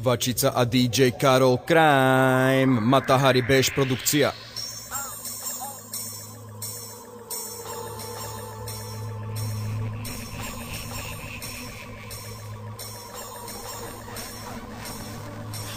Vačica a DJ Karol Crime, Mata Hari Bež produkcia.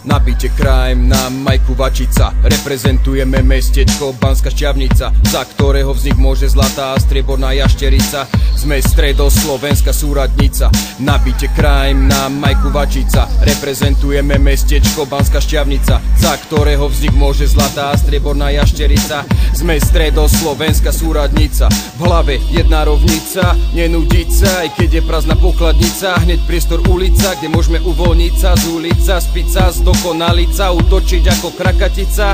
Na bite Crime, na majku Vačica, reprezentujeme mestečko Banská Štiavnica, za ktorého vznik môže zlatá a strieborná jašterica. Sme stredoslovenská súradnica. Na bite Crime, na majku Vačica, reprezentujeme mestečko Banská Štiavnica, za ktorého vznik môže zlatá a strieborná jašterica. Sme stredoslovenská súradnica, v hlave jedna rovnica, nenudiť sa, aj keď je prázdna pokladnica. Hneď priestor ulica, kde môžeme uvoľniť sa z ulica, spiť sa z dokonalica, útočiť ako krakatica.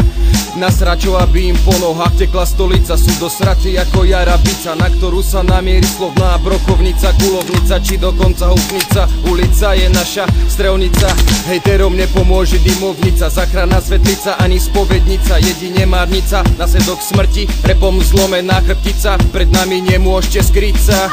Nasrať čo, aby im po nohách tekla stolica. Sú dosratí ako jarabica, na ktorú sa namierí slovná brokovnica, kulovnica či dokonca húfnica. Ulica je naša strelnica, hejterom nepomôže dymovnica, záchranná svetlica ani spovednica, jedine márnica, následok smrti, repom zlomená chrbtica. Pred nami nemôžete skryť sa.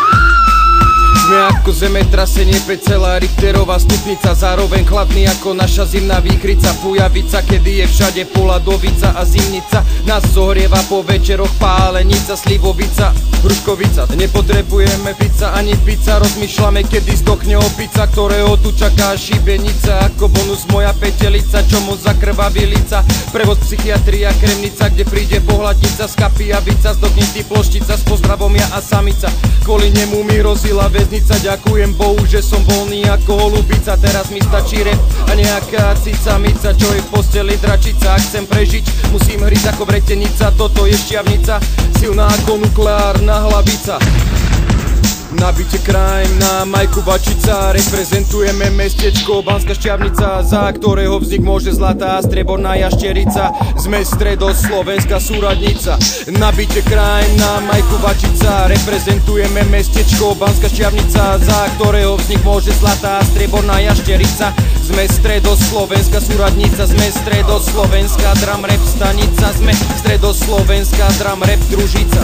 Sme ako zemetrasenie, 5 Richterová stupnica, zároveň chladný ako naša zimná výchrica. Fujavica, kedy je všade poladovica a zimnica, nás zohrieva po večeroch pálenica, slivovica, hruškovica. Nepotrebujeme pizza ani pizza, rozmýšľame, kedy zdochne opica, ktorého tu čaká šibenica. Ako bonus moja petelica, čo moc zakrvaví lica, prevoz psychiatria Kremnica, kde príde pohľadnica, skapijavica, zdokne ti ploštica, s pozdravom ja a samica. Kvôli nemu mi rozila väznica, ďakujem Bohu, že som voľný ako holubica. Teraz mi stačí rap a nejaká cicamica, čo je v posteli dračica. Ak chcem prežiť, musím hryť ako vretenica, toto je Štiavnica, silná ako nukleárna hlavica. Na bite Crime, na majku Vačica, reprezentujeme mestečko Banská Štiavnica, za ktorého vznik môže zlatá a strieborná jašterica. Sme stredoslovenská súradnica. Na bite Crime, na majku Vačica, reprezentujeme mestečko Banská Štiavnica, za ktorého vznik môže zlatá a strieborná jašterica. Sme stredoslovenská súradnica, sme stredoslovenská drum rap stanica, sme stredoslovenská drum rap družica.